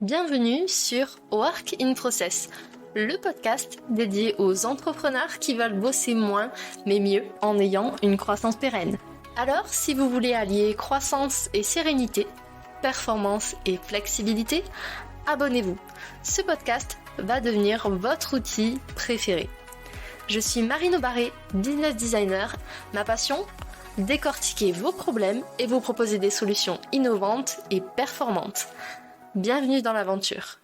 Bienvenue sur Work in Process, le podcast dédié aux entrepreneurs qui veulent bosser moins mais mieux en ayant une croissance pérenne. Alors, si vous voulez allier croissance et sérénité, performance et flexibilité, abonnez-vous. Ce podcast va devenir votre outil préféré. Je suis Marine Aubaré, business designer. Ma passion ? Décortiquer vos problèmes et vous proposer des solutions innovantes et performantes. Bienvenue dans l'aventure.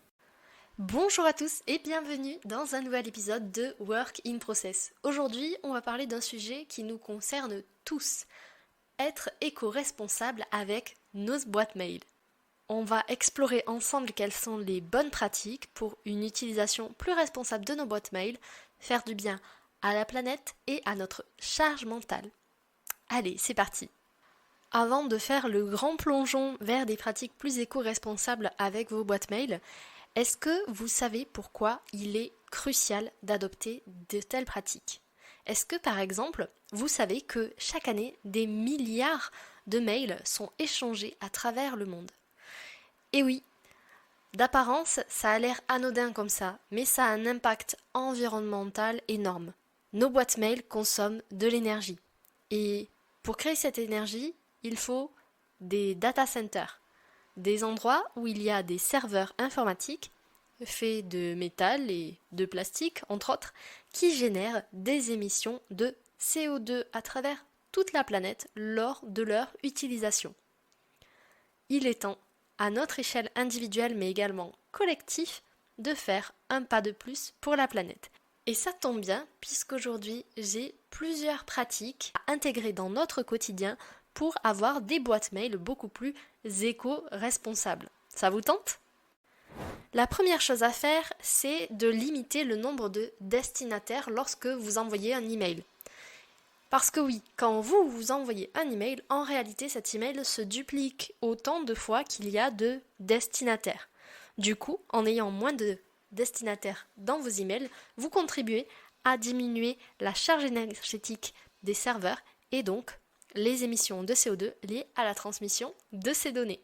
Bonjour à tous et bienvenue dans un nouvel épisode de Work in Process. Aujourd'hui, on va parler d'un sujet qui nous concerne tous. Être éco-responsable avec nos boîtes mail. On va explorer ensemble quelles sont les bonnes pratiques pour une utilisation plus responsable de nos boîtes mail, faire du bien à la planète et à notre charge mentale. Allez, c'est parti. Avant de faire le grand plongeon vers des pratiques plus éco-responsables avec vos boîtes mail, est-ce que vous savez pourquoi il est crucial d'adopter de telles pratiques ? Est-ce que par exemple, vous savez que chaque année, des milliards de mails sont échangés à travers le monde ? Et oui, d'apparence, ça a l'air anodin comme ça, mais ça a un impact environnemental énorme. Nos boîtes mail consomment de l'énergie. Et pour créer cette énergie, il faut des data centers, des endroits où il y a des serveurs informatiques faits de métal et de plastique, entre autres, qui génèrent des émissions de CO2 à travers toute la planète lors de leur utilisation. Il est temps, à notre échelle individuelle mais également collective, de faire un pas de plus pour la planète. Et ça tombe bien, puisqu'aujourd'hui, j'ai plusieurs pratiques à intégrer dans notre quotidien pour avoir des boîtes mail beaucoup plus éco-responsables. Ça vous tente ? La première chose à faire, c'est de limiter le nombre de destinataires lorsque vous envoyez un email. Parce que oui, quand vous envoyez un email, en réalité cet email se duplique autant de fois qu'il y a de destinataires. Du coup, en ayant moins de destinataires dans vos emails, vous contribuez à diminuer la charge énergétique des serveurs et donc les émissions de CO2 liées à la transmission de ces données.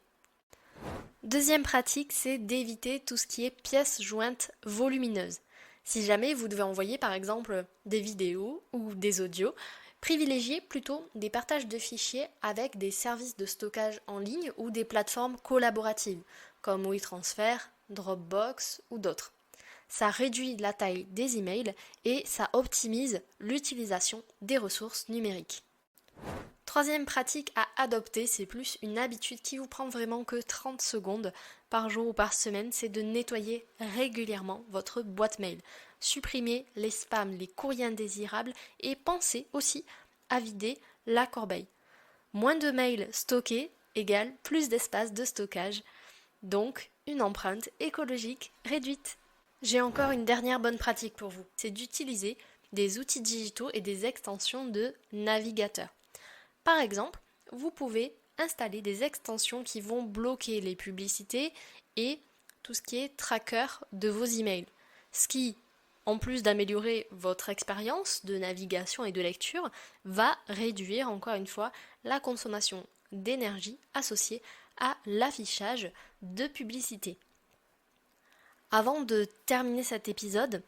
Deuxième pratique, c'est d'éviter tout ce qui est pièces jointes volumineuses. Si jamais vous devez envoyer par exemple des vidéos ou des audios, privilégiez plutôt des partages de fichiers avec des services de stockage en ligne ou des plateformes collaboratives comme WeTransfer, Dropbox ou d'autres. Ça réduit la taille des emails et ça optimise l'utilisation des ressources numériques. Troisième pratique à adopter, c'est plus une habitude qui vous prend vraiment que 30 secondes par jour ou par semaine, c'est de nettoyer régulièrement votre boîte mail. Supprimez les spams, les courriers indésirables et pensez aussi à vider la corbeille. Moins de mails stockés égale plus d'espace de stockage, donc une empreinte écologique réduite. J'ai encore une dernière bonne pratique pour vous, c'est d'utiliser des outils digitaux et des extensions de navigateur. Par exemple, vous pouvez installer des extensions qui vont bloquer les publicités et tout ce qui est tracker de vos emails. Ce qui, en plus d'améliorer votre expérience de navigation et de lecture, va réduire encore une fois la consommation d'énergie associée à l'affichage de publicité. Avant de terminer cet épisode,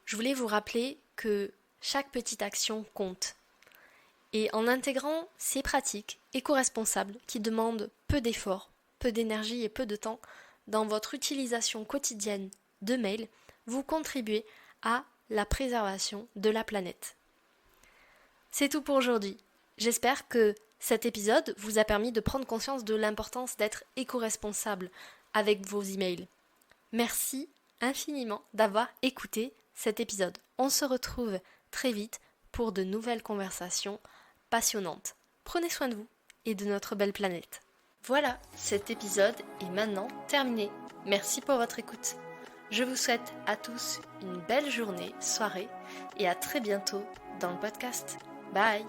je voulais vous rappeler que chaque petite action compte. Et en intégrant ces pratiques éco-responsables qui demandent peu d'efforts, peu d'énergie et peu de temps dans votre utilisation quotidienne de mail, vous contribuez à la préservation de la planète. C'est tout pour aujourd'hui. J'espère que cet épisode vous a permis de prendre conscience de l'importance d'être éco-responsable avec vos emails. Merci infiniment d'avoir écouté cet épisode. On se retrouve très vite pour de nouvelles conversations passionnantes. Prenez soin de vous et de notre belle planète. Voilà, cet épisode est maintenant terminé. Merci pour votre écoute. Je vous souhaite à tous une belle journée, soirée et à très bientôt dans le podcast. Bye.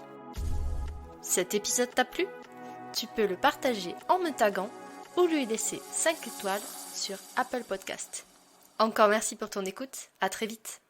Cet épisode t'a plu ? Tu peux le partager en me taguant ou lui laisser 5 étoiles sur Apple Podcast. Encore merci pour ton écoute, à très vite.